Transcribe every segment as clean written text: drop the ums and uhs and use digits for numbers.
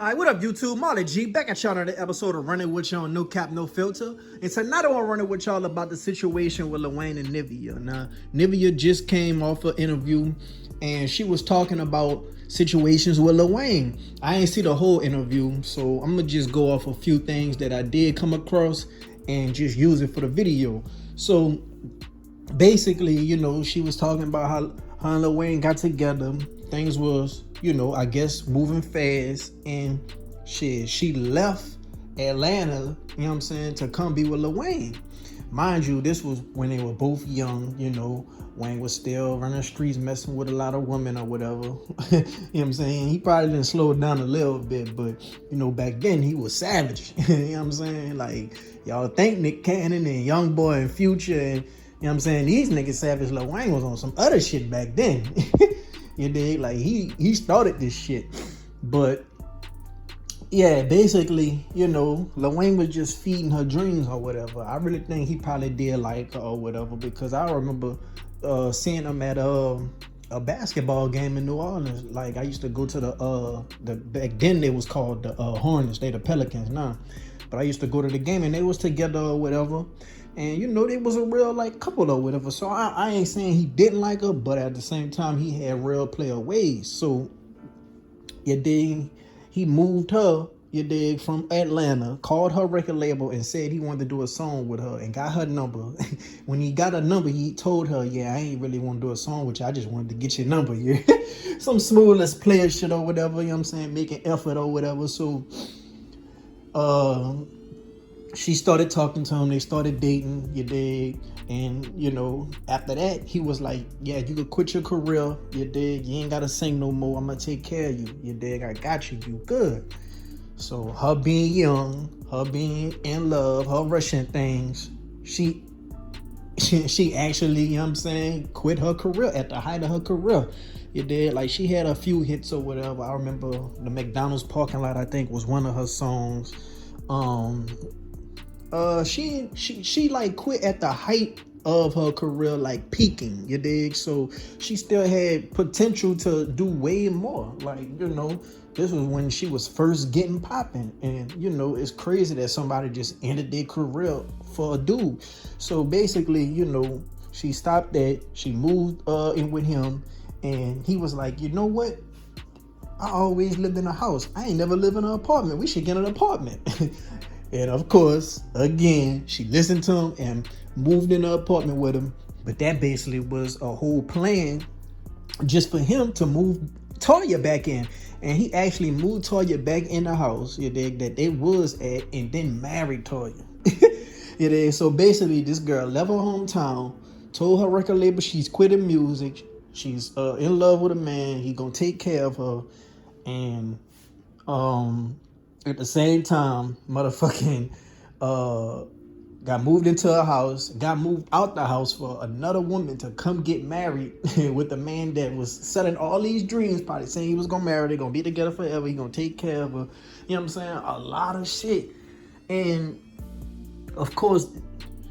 All right, what up, YouTube? Marley G, back at y'all another episode of Running With Y'all, No Cap, No Filter. And tonight I want to run with y'all about the situation with Lil Wayne and Nivea. Now, Nivea just came off an interview, and she was talking about situations with Lil Wayne. I ain't see the whole interview, so I'm going to just go off a few things that I did come across and just use it for the video. So, basically, you know, she was talking about how her and Lil Wayne got together. Things was, you know, I guess moving fast, and she left Atlanta, you know what I'm saying, to come be with Lil Wayne. Mind you, this was when they were both young, you know. Wayne was still running the streets, messing with a lot of women or whatever. You know what I'm saying? He probably didn't slow it down a little bit, but, you know, back then he was savage. You know what I'm saying? Like, y'all think Nick Cannon and Young Boy and Future and, you know what I'm saying, these niggas savage. Lil Wayne was on some other shit back then. You dig? Like, he started this shit. But yeah, basically, you know, Lil Wayne was just feeding her dreams or whatever. I really think he probably did like her or whatever, because I remember seeing him at a basketball game in New Orleans. Like, I used to go to the back then they was called the Hornets. They the Pelicans now. But I used to go to the game and they was together or whatever. And, you know, they was a real, like, couple or whatever. So I ain't saying he didn't like her, but at the same time, he had real player ways. So, you dig? He moved her, you dig, from Atlanta, called her record label and said he wanted to do a song with her and got her number. When he got her number, he told her, yeah, I ain't really want to do a song with you. I just wanted to get your number. Yeah. Some smoothest player shit or whatever, you know what I'm saying? Making effort or whatever. So, she started talking to him. They started dating, you dig? And, you know, after that, he was like, yeah, you could quit your career, you dig? You ain't got to sing no more. I'm going to take care of you, you dig? I got you. You good. So her being young, her being in love, her rushing things, she actually, you know what I'm saying, quit her career at the height of her career. You did. Like, she had a few hits or whatever. I remember the McDonald's parking lot, I think, was one of her songs. She like quit at the height of her career, like peaking, you dig? So she still had potential to do way more. Like, you know, this was when she was first getting popping. And, you know, it's crazy that somebody just ended their career for a dude. So basically, you know, she stopped that. She moved in with him. And he was like, you know what? I always lived in a house. I ain't never lived in an apartment. We should get an apartment. And of course, again, she listened to him and moved in the apartment with him. But that basically was a whole plan just for him to move Toya back in. And he actually moved Toya back in the house, you dig, that they was at, and then married Toya. You dig? So basically, this girl left her hometown, told her record label she's quitting music. She's in love with a man. He gonna take care of her. And at the same time, motherfucking got moved into a house, got moved out the house for another woman to come get married with a man that was selling all these dreams, probably saying he was gonna marry her, they're gonna be together forever, he gonna take care of her. You know what I'm saying? A lot of shit. And of course,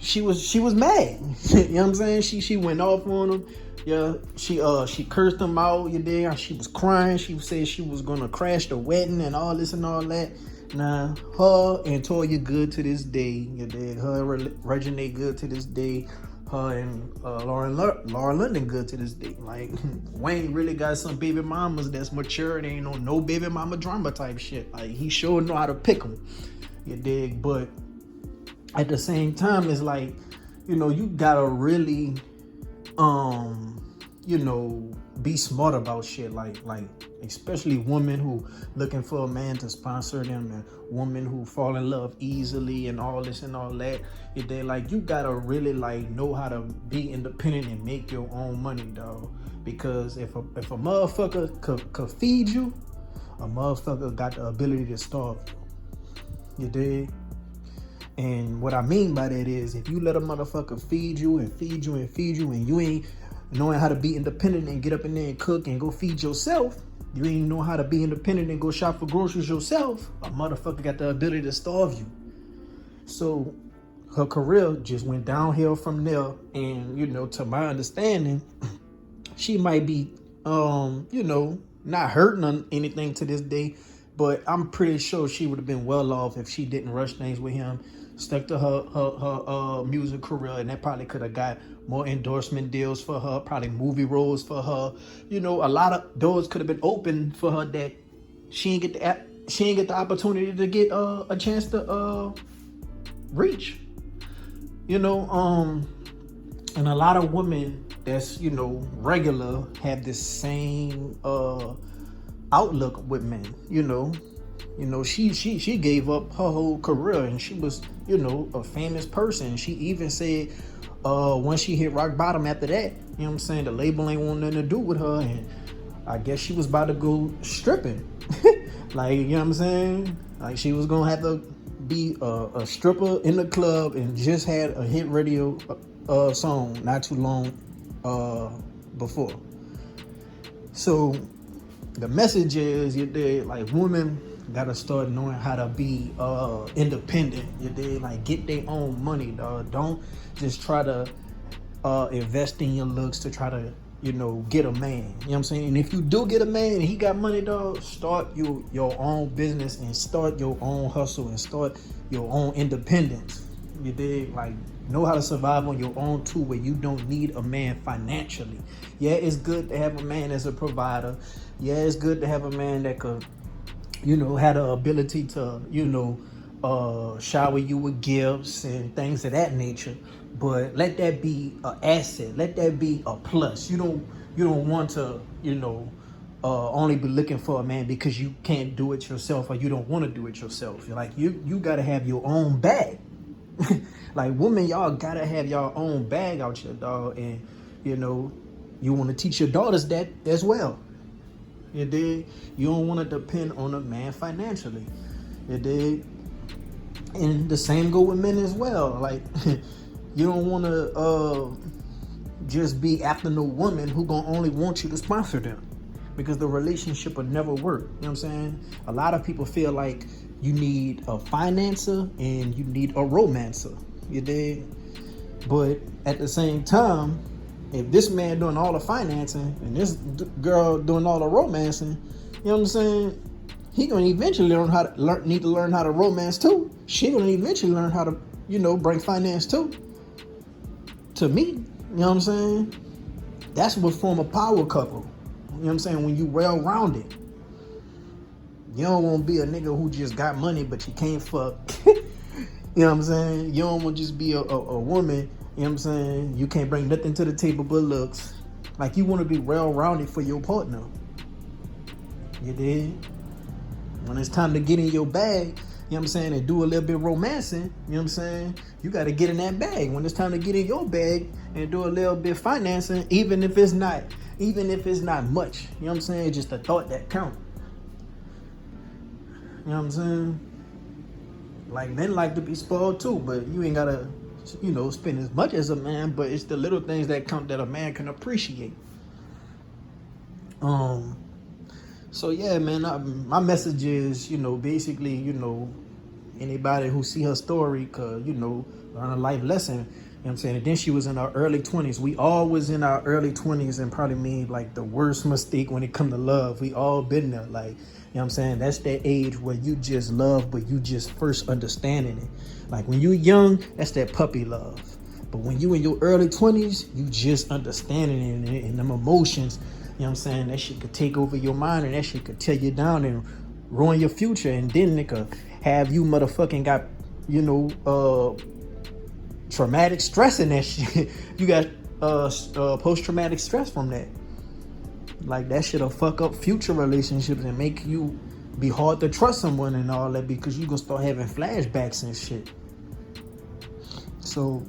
she was mad. You know what I'm saying? She went off on him. Yeah, she cursed him out, you dig? She was crying. She said she was gonna crash the wedding and all this and all that. Now, her and Toya good to this day, you dig? Her and Regine good to this day. Her and Laura London good to this day. Like, Wayne really got some baby mamas that's mature. They ain't no baby mama drama type shit. Like, he sure know how to pick them, you dig? But at the same time, it's like, you know, you gotta really you know, be smart about shit, like especially women who looking for a man to sponsor them, and women who fall in love easily and all this and all that. If they like, you gotta really like know how to be independent and make your own money, dog. Because if a motherfucker could feed you, a motherfucker got the ability to starve you. You dig? And what I mean by that is, if you let a motherfucker feed you and feed you and feed you, and you ain't knowing how to be independent and get up in there and cook and go feed yourself, you ain't know how to be independent and go shop for groceries yourself, a motherfucker got the ability to starve you. So her career just went downhill from there. And, you know, to my understanding, she might be, you know, not hurting on anything to this day, But I'm pretty sure she would have been well off if she didn't rush things with him, stuck to her music career, and that probably could have got more endorsement deals for her, probably movie roles for her. You know, a lot of doors could have been open for her that she didn't get the opportunity to get a chance to reach. You know, and a lot of women that's, you know, regular have this same outlook with men. You know, she gave up her whole career, and she was, you know, a famous person. She even said once she hit rock bottom after that, you know what I'm saying, the label ain't want nothing to do with her, and I guess she was about to go stripping. Like, you know what I'm saying, like she was gonna have to be a stripper in the club, and just had a hit radio song not too long before. So the message is, you did, like, women gotta start knowing how to be independent. You did, like, get their own money, dog. Don't just try to invest in your looks to try to, you know, get a man. You know what I'm saying? And if you do get a man and he got money, dog, start your own business, and start your own hustle, and start your own independence. You dig? Like, know how to survive on your own too, where you don't need a man financially. Yeah, it's good to have a man as a provider. Yeah, it's good to have a man that could, you know, have the ability to, you know, shower you with gifts and things of that nature. But let that be an asset. Let that be a plus. You don't want to, you know, only be looking for a man because you can't do it yourself, or you don't want to do it yourself. Like, you gotta have your own bag. Like, women, y'all gotta have your own bag out here, dog. And, you know, you want to teach your daughters that as well. You dig? You don't want to depend on a man financially. You dig? And the same go with men as well. Like, you don't want to just be after no woman who gonna only want you to sponsor them, because the relationship will never work. You know what I'm saying? A lot of people feel like you need a financer and you need a romancer. You dig? But at the same time, if this man doing all the financing and this girl doing all the romancing, you know what I'm saying, he gonna eventually need to learn how to romance too. She gonna eventually learn how to, you know, bring finance too. To me, you know what I'm saying? That's what form a power couple. You know what I'm saying? When you well-rounded. You don't want to be a nigga who just got money but you can't fuck. You know what I'm saying? You don't want to just be a woman, you know what I'm saying, you can't bring nothing to the table but looks. Like, you want to be well-rounded for your partner. You dig? When it's time to get in your bag, you know what I'm saying, and do a little bit of romancing, you know what I'm saying, you got to get in that bag. When it's time to get in your bag and do a little bit of financing, even if it's not much, you know what I'm saying, just the thought that count. You know what I'm saying? Like, men like to be spoiled too, but you ain't gotta, you know, spend as much as a man, but it's the little things that count that a man can appreciate. So yeah, man, my message is, you know, basically, you know, anybody who see her story could, you know, learn a life lesson. You know what I'm saying? And then she was in our early 20s. We all was in our early 20s and probably made like the worst mistake when it come to love. We all been there. Like, you know what I'm saying? That's that age where you just love, but you just first understanding it. Like, when you young, that's that puppy love. But when you in your early 20s, you just understanding it, and them emotions, you know what I'm saying, that shit could take over your mind, and that shit could tear you down and ruin your future. And then it could have you motherfucking got, you know, traumatic stress in that shit. You got post-traumatic stress from that. Like, that shit'll fuck up future relationships and make you be hard to trust someone and all that, because you gonna start having flashbacks and shit. So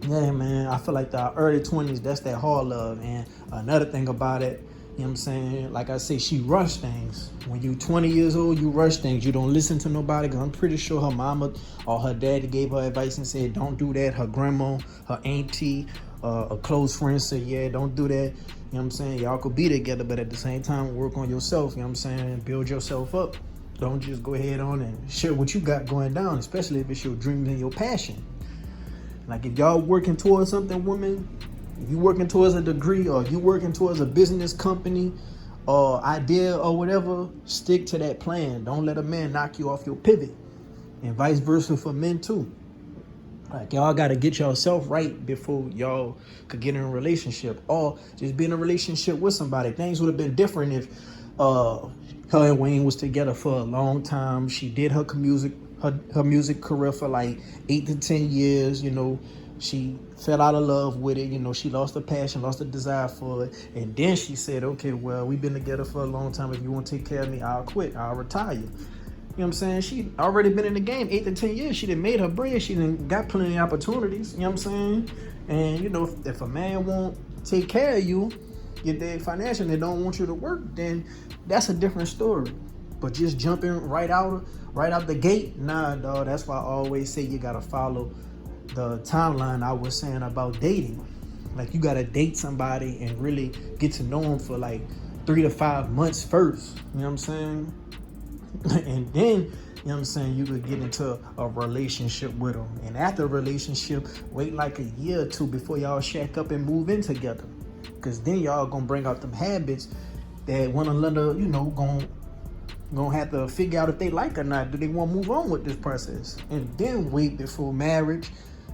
yeah, man, I feel like the early 20s, that's that hard love. And another thing about it, you know what I'm saying, like I say, she rushed things. When you 20 years old, you rush things. You don't listen to nobody, because I'm pretty sure her mama or her daddy gave her advice and said, don't do that. Her grandma, her auntie, a close friend said, yeah, don't do that. You know what I'm saying? Y'all could be together, but at the same time, work on yourself. You know what I'm saying? Build yourself up. Don't just go ahead on and share what you got going down, especially if it's your dreams and your passion. Like, if y'all working towards something, women, you working towards a degree, or you working towards a business company, idea or whatever, stick to that plan. Don't let a man knock you off your pivot. And vice versa for men too. Like, y'all gotta get yourself right before y'all could get in a relationship, or just be in a relationship with somebody. Things would have been different if her and Wayne was together for a long time. She did her music career for like 8 to 10 years. She fell out of love with it. She lost the passion, lost the desire for it, and then she said, "Okay, well, we've been together for a long time. If you want to take care of me, I'll quit. I'll retire." You know what I'm saying? She already been in the game 8 to 10 years. She done made her bread. She done got plenty of opportunities. You know what I'm saying? And if a man won't take care of you, your dig, financially, they don't want you to work, then that's a different story. But just jumping right out the gate, nah, dog. That's why I always say you gotta follow the timeline I was saying about dating. Like, you gotta date somebody and really get to know them for like 3 to 5 months first. You know what I'm saying? And then, you know what I'm saying, you could get into a relationship with them. And after a relationship, wait like a year or two before y'all shack up and move in together. Because then y'all gonna bring out them habits that one another, gonna have to figure out if they like or not. Do they want to move on with this process? And then wait before marriage.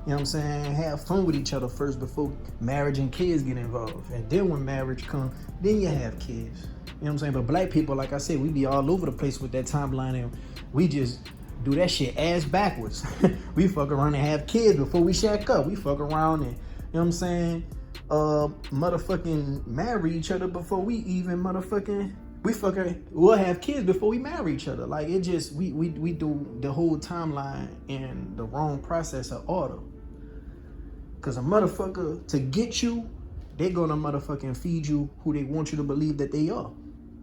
You know what I'm saying? Have fun with each other first before marriage and kids get involved. And then when marriage comes, then you have kids. You know what I'm saying? But black people, like I said, we be all over the place with that timeline, and we just do that shit ass backwards. We fuck around and have kids before we shack up. We fuck around and, you know what I'm saying, motherfucking marry each other before we even we'll have kids before we marry each other. Like, it just, we do the whole timeline in the wrong process of order. Cause a motherfucker, to get you, they're gonna motherfucking feed you who they want you to believe that they are.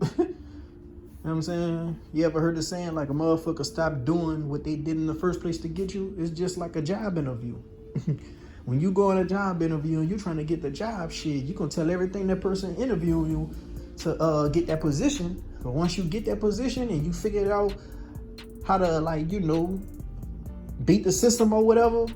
You know what I'm saying? You ever heard the saying, like, a motherfucker stop doing what they did in the first place to get you? It's just like a job interview. When you go on a job interview and you're trying to get the job, shit, you gonna tell everything that person interviewing you to get that position. But once you get that position and you figure out how to, like, beat the system or whatever,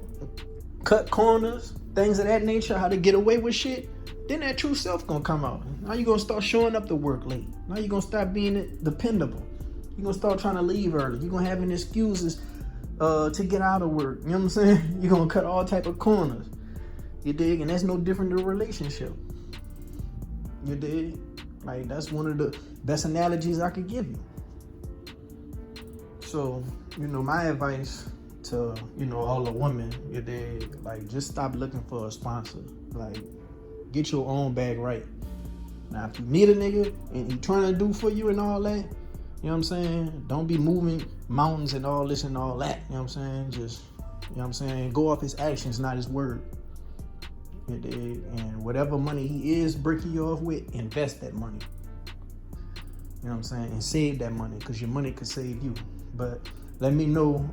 cut corners, things of that nature, how to get away with shit, then that true self gonna come out. Now you gonna start showing up to work late. Now you gonna stop being dependable. You gonna start trying to leave early. You gonna having excuses to get out of work. You know what I'm saying? You gonna cut all type of corners. You dig? And that's no different than a relationship. You dig? Like, that's one of the best analogies I could give you. So, my advice to, all the women, you dig? Like, just stop looking for a sponsor. Like, get your own bag right. Now, if you need a nigga and he trying to do for you and all that, you know what I'm saying? Don't be moving mountains and all this and all that. You know what I'm saying? Just, go off his actions, not his word. You dig? And whatever money he is breaking you off with, invest that money. You know what I'm saying? And save that money, because your money could save you. But let me know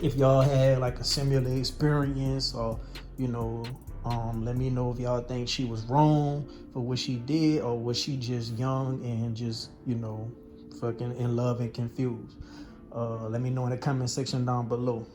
if y'all had like a similar experience, or let me know if y'all think she was wrong for what she did, or was she just young and just fucking in love and confused. Let me know in the comment section down below.